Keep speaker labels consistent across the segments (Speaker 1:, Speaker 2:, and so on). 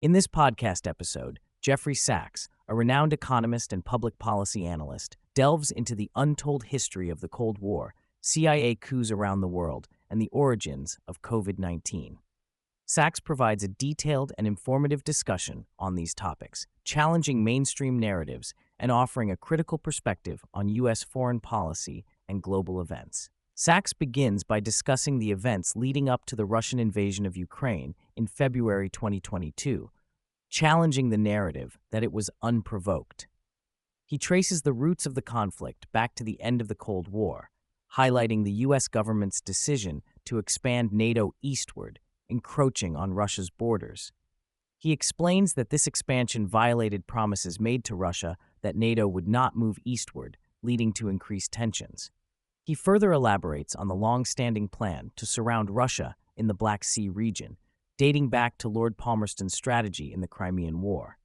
Speaker 1: In this podcast episode, Jeffrey Sachs, a renowned economist and public policy analyst, delves into the untold history of the Cold War, CIA coups around the world, and the origins of COVID-19. Sachs provides a detailed and informative discussion on these topics, challenging mainstream narratives and offering a critical perspective on U.S. foreign policy and global events. Sachs begins by discussing the events leading up to the Russian invasion of Ukraine in February 2022, challenging the narrative that it was unprovoked. He traces the roots of the conflict back to the end of the Cold War, highlighting the U.S. government's decision to expand NATO eastward, encroaching on Russia's borders. He explains that this expansion violated promises made to Russia that NATO would not move eastward, leading to increased tensions. He further elaborates on the long-standing plan to surround Russia in the Black Sea region, dating back to Lord Palmerston's strategy in the Crimean War.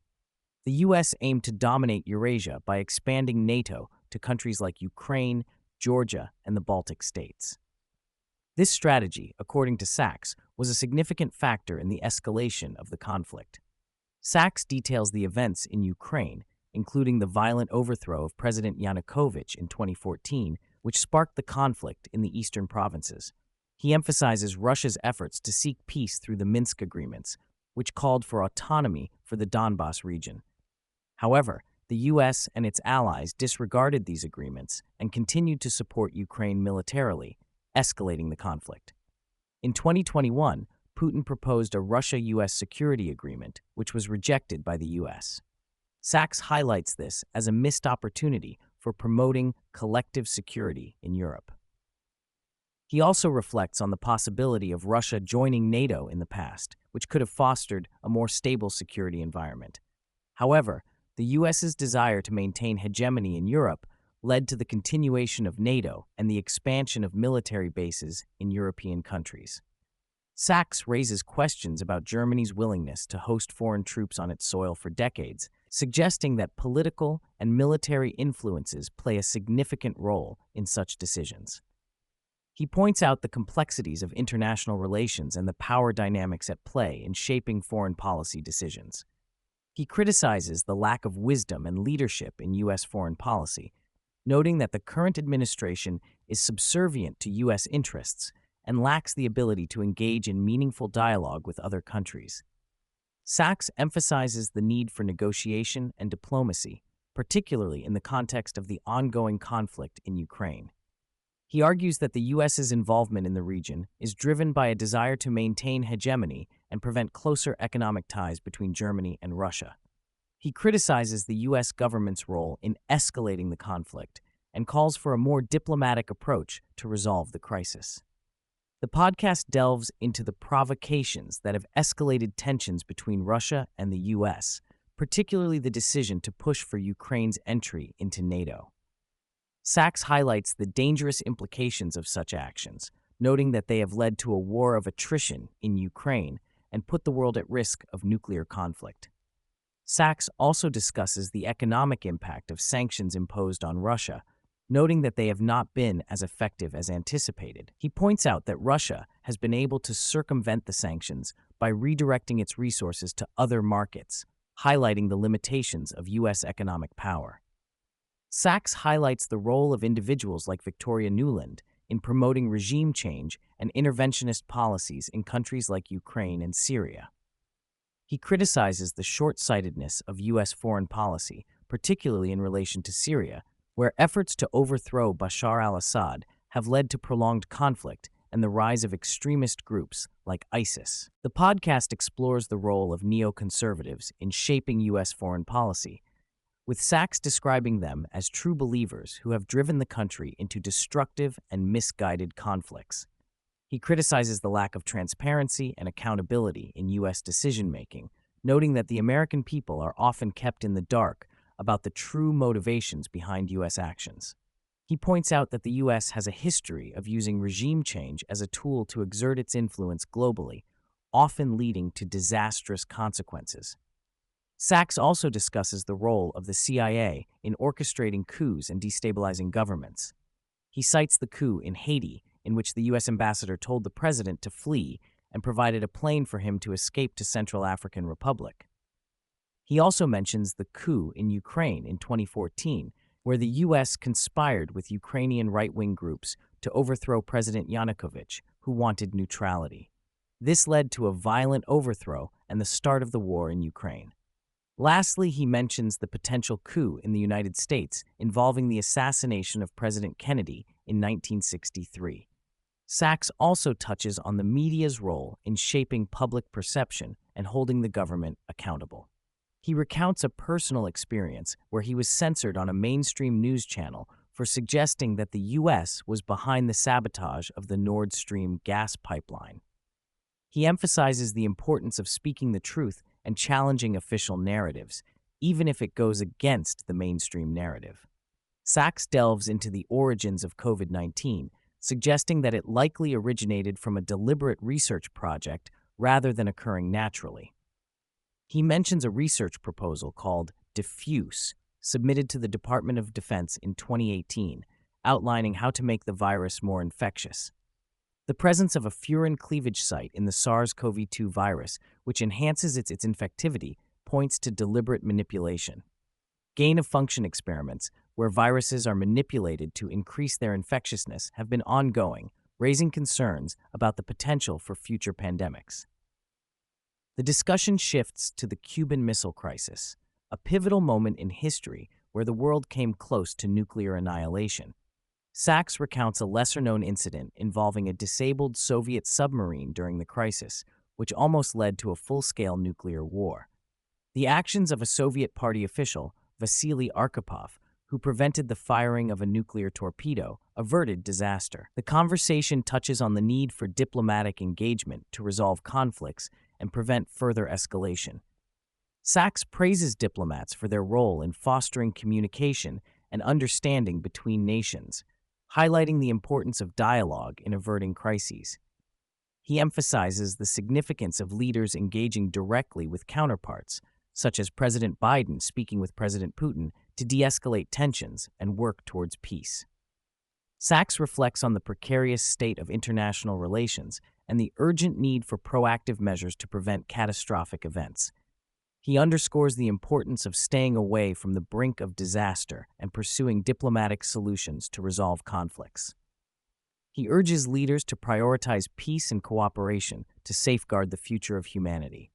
Speaker 1: The U.S. aimed to dominate Eurasia by expanding NATO to countries like Ukraine, Georgia, and the Baltic states. This strategy, according to Sachs, was a significant factor in the escalation of the conflict. Sachs details the events in Ukraine, including the violent overthrow of President Yanukovych in 2014, which sparked the conflict in the eastern provinces. He emphasizes Russia's efforts to seek peace through the Minsk agreements, which called for autonomy for the Donbas region. However, the U.S. and its allies disregarded these agreements and continued to support Ukraine militarily, escalating the conflict. In 2021, Putin proposed a Russia-U.S. security agreement, which was rejected by the U.S. Sachs highlights this as a missed opportunity for promoting collective security in Europe. He also reflects on the possibility of Russia joining NATO in the past, which could have fostered a more stable security environment. However, the U.S.'s desire to maintain hegemony in Europe led to the continuation of NATO and the expansion of military bases in European countries. Sachs raises questions about Germany's willingness to host foreign troops on its soil for decades, suggesting that political and military influences play a significant role in such decisions. He points out the complexities of international relations and the power dynamics at play in shaping foreign policy decisions. He criticizes the lack of wisdom and leadership in U.S. foreign policy, noting that the current administration is subservient to U.S. interests and lacks the ability to engage in meaningful dialogue with other countries. Sachs emphasizes the need for negotiation and diplomacy, particularly in the context of the ongoing conflict in Ukraine. He argues that the U.S.'s involvement in the region is driven by a desire to maintain hegemony and prevent closer economic ties between Germany and Russia. He criticizes the U.S. government's role in escalating the conflict and calls for a more diplomatic approach to resolve the crisis. The podcast delves into the provocations that have escalated tensions between Russia and the U.S., particularly the decision to push for Ukraine's entry into NATO. Sachs highlights the dangerous implications of such actions, noting that they have led to a war of attrition in Ukraine and put the world at risk of nuclear conflict. Sachs also discusses the economic impact of sanctions imposed on Russia, noting that they have not been as effective as anticipated. He points out that Russia has been able to circumvent the sanctions by redirecting its resources to other markets, highlighting the limitations of U.S. economic power. Sachs highlights the role of individuals like Victoria Nuland in promoting regime change and interventionist policies in countries like Ukraine and Syria. He criticizes the short-sightedness of U.S. foreign policy, particularly in relation to Syria, where efforts to overthrow Bashar al-Assad have led to prolonged conflict and the rise of extremist groups like ISIS. The podcast explores the role of neoconservatives in shaping U.S. foreign policy, with Sachs describing them as true believers who have driven the country into destructive and misguided conflicts. He criticizes the lack of transparency and accountability in U.S. decision-making, noting that the American people are often kept in the dark about the true motivations behind U.S. actions. He points out that the U.S. has a history of using regime change as a tool to exert its influence globally, often leading to disastrous consequences. Sachs also discusses the role of the CIA in orchestrating coups and destabilizing governments. He cites the coup in Haiti, in which the U.S. ambassador told the president to flee and provided a plane for him to escape to Central African Republic. He also mentions the coup in Ukraine in 2014, where the U.S. conspired with Ukrainian right-wing groups to overthrow President Yanukovych, who wanted neutrality. This led to a violent overthrow and the start of the war in Ukraine. Lastly, he mentions the potential coup in the United States involving the assassination of President Kennedy in 1963. Sachs also touches on the media's role in shaping public perception and holding the government accountable. He recounts a personal experience where he was censored on a mainstream news channel for suggesting that the U.S. was behind the sabotage of the Nord Stream gas pipeline. He emphasizes the importance of speaking the truth and challenging official narratives, even if it goes against the mainstream narrative. Sachs delves into the origins of COVID-19, suggesting that it likely originated from a deliberate research project rather than occurring naturally. He mentions a research proposal called Diffuse, submitted to the Department of Defense in 2018, outlining how to make the virus more infectious. The presence of a furin cleavage site in the SARS-CoV-2 virus, which enhances its infectivity, points to deliberate manipulation. Gain-of-function experiments, where viruses are manipulated to increase their infectiousness, have been ongoing, raising concerns about the potential for future pandemics. The discussion shifts to the Cuban Missile Crisis, a pivotal moment in history where the world came close to nuclear annihilation. Sachs recounts a lesser-known incident involving a disabled Soviet submarine during the crisis, which almost led to a full-scale nuclear war. The actions of a Soviet Party official, Vasily Arkhipov, who prevented the firing of a nuclear torpedo, averted disaster. The conversation touches on the need for diplomatic engagement to resolve conflicts and prevent further escalation. Sachs praises diplomats for their role in fostering communication and understanding between nations, highlighting the importance of dialogue in averting crises. He emphasizes the significance of leaders engaging directly with counterparts, such as President Biden speaking with President Putin to de-escalate tensions and work towards peace. Sachs reflects on the precarious state of international relations and the urgent need for proactive measures to prevent catastrophic events. He underscores the importance of staying away from the brink of disaster and pursuing diplomatic solutions to resolve conflicts. He urges leaders to prioritize peace and cooperation to safeguard the future of humanity.